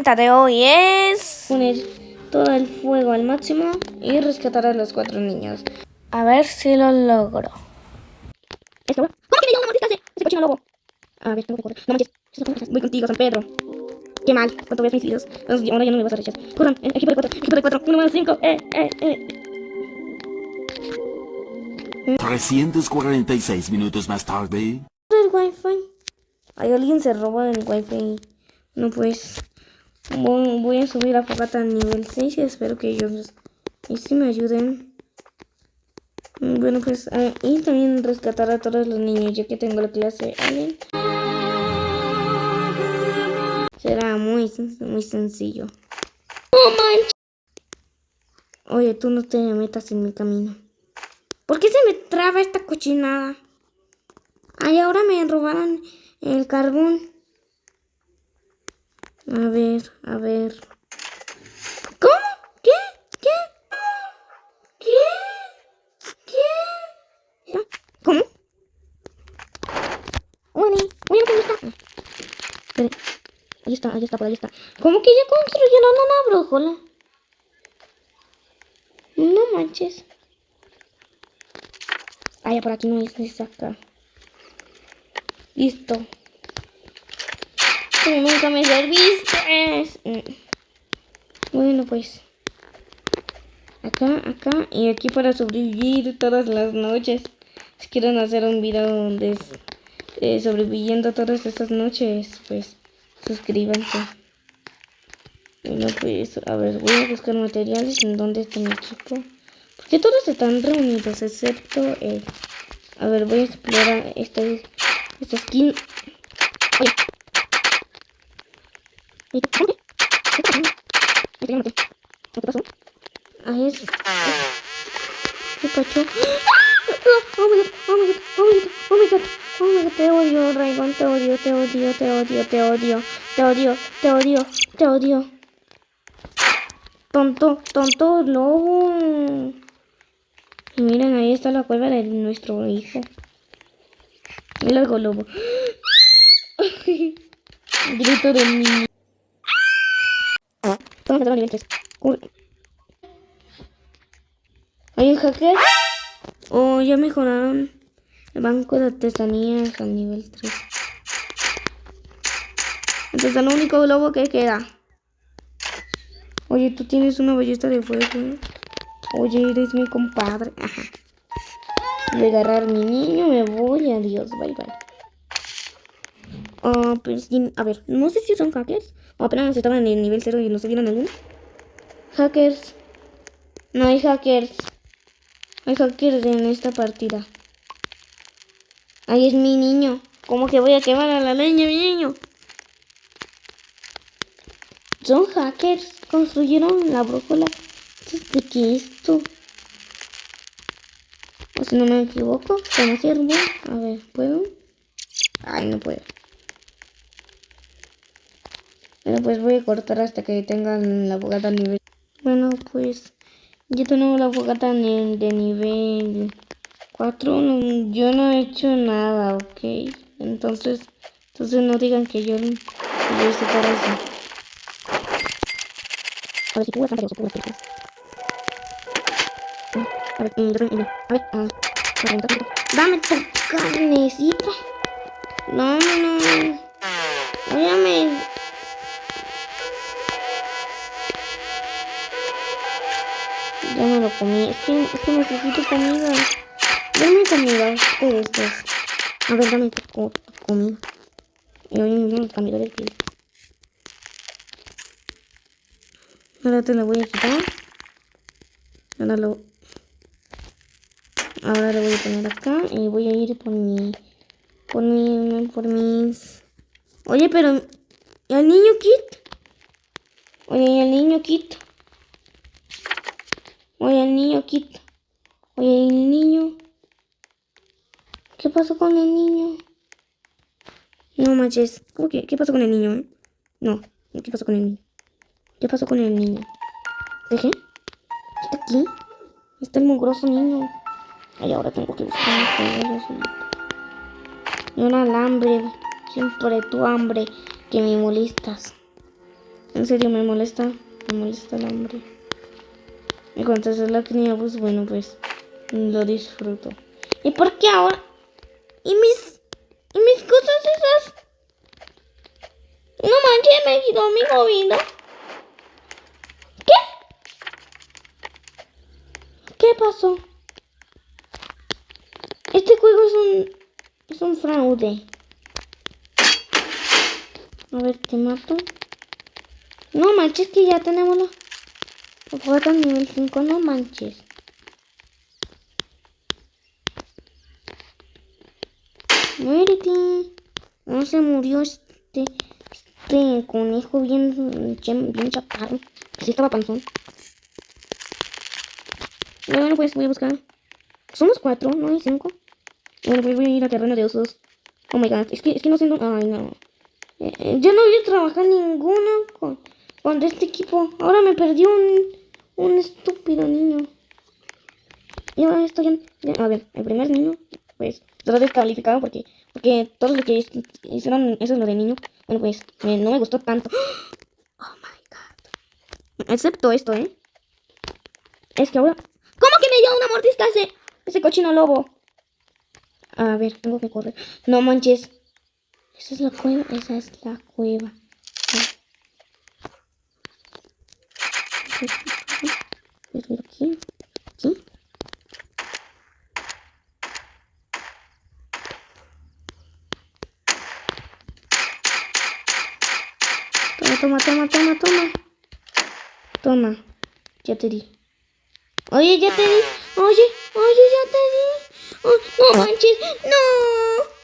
meta de hoy es poner todo el fuego al máximo y rescatar a los 4 niños. a ver si lo logro. ¿Esto? ¿Cómo que me dio una mordida ese cochino lobo? A ver, tengo que correr. No manches, voy contigo, San Pedro. Qué mal, cuánto ves mis videos. Ahora ya no me vas a rechazar. Corran, equipo de 4, equipo de 4, 1 más 5, 346 minutos más tarde. El wifi. Hay alguien se roba el wifi. No, pues voy a subir la fogata a nivel 6 y espero que ellos y si me ayuden. Bueno, pues y también rescatar a todos los niños ya que tengo la clase Alien. Será muy sencillo. ¡Oh, manches! Oye, tú no te metas en mi camino. ¿Por qué se me traba esta cochinada? Ay, ahora me robaron el carbón. A ver. ¿Cómo? ¿Qué? ¿Cómo? Bueno, ¿cómo está? Espere. Ahí está, por ahí está. ¿Cómo que ya construyeron una brújula? No manches. Ah, ya por aquí no es acá. Listo. Tú nunca me serviste. Bueno, pues. Acá. Y aquí para sobrevivir todas las noches. Si quieren hacer un video de sobreviviendo todas estas noches, pues suscríbanse. Bueno, pues, a ver, voy a buscar materiales en donde está mi equipo. Porque todos están reunidos, excepto él. A ver, voy a explorar esta skin. Oye. ¿Qué pasó? Ahí es. ¿Qué pasó? Oh my god, te odio, Raygon, te odio. Tonto lobo. Y miren, ahí está la cueva de nuestro hijo. El largo lobo. Grito del niño. Vamos a nivel 3. ¿Hay un hacker? Oh, ya mejoraron el banco de artesanías al nivel 3. Entonces el único lobo que queda. Oye, tú tienes una ballesta de fuego, ¿eh? Oye, eres mi compadre. Ajá. Voy a agarrar a mi niño, me voy. Adiós, bye. Pues, a ver, no sé si son hackers o apenas estaban en el nivel 0 y no subieron alguno. Hackers. No hay hackers. Hay hackers en esta partida. Ahí es mi niño. ¿Cómo que voy a quemar a la leña, mi niño? Son hackers. Construyeron la brújula. ¿De qué es esto? O si no me equivoco, ¿cómo sirve? A ver, ¿puedo? Ay, no puedo. Bueno, pues voy a cortar hasta que tengan la fogata a nivel. Bueno, pues ya tenemos la fogata de nivel 4. Yo no he hecho nada, ¿ok? Entonces no digan que yo hice todo eso. A ver si puedo bastante. A ver, dame tu carnecita. No. Óyame. Ya me lo comí. Es que necesito comida. Dame comida, ustedes dos. A ver, dame tu comida. Y hoy no comida del pie. Ahora te la voy a quitar. Ahora lo voy a poner acá y voy a ir por mis. Oye, pero ¿y al niño Kit? Oye, ¿y el niño Kit? Oye, el niño. ¿Qué pasó con el niño? No manches. ¿Cómo que? ¿Qué pasó con el niño? No, ¿qué pasó con el niño? ¿Dejé? ¿Está aquí? Está el mugroso niño. Ay, ahora tengo que buscar un alambre. Siempre tu hambre que me molestas. En serio, me molesta el hambre. Y cuando hacer la comida, pues bueno, pues lo disfruto. ¿Y por qué ahora? ¿Y mis cosas esas? No manches, me quitó mi comida. ¿Qué pasó? Este juego es un fraude. A ver, te mato. No manches, que ya tenemos la fogata nivel 5, no manches. Muérete. No se murió este conejo bien chaparro. Sí estaba panzón. Bueno, pues voy a buscar. Somos 4, no hay 5. Bueno, pues voy a ir a terreno de osos. Oh my god, es que no sé dónde. Ay, no. Yo no voy a trabajar ninguno con este equipo. Ahora me perdió un estúpido niño. Y ahora estoy a ver, el primer niño, pues, lo descalificado porque todos los que hicieron eso es lo de niño. Bueno, pues, no me gustó tanto. Oh my god. Excepto esto, Es que ahora. ¿Cómo que me dio una mordisca ese cochino lobo? A ver, tengo que correr. No manches. Esa es la cueva. Esa es la cueva. Aquí. Aquí. Toma. Toma. Ya te di. Oye, ya te di. Oye, ya te di. Oh, no manches. No.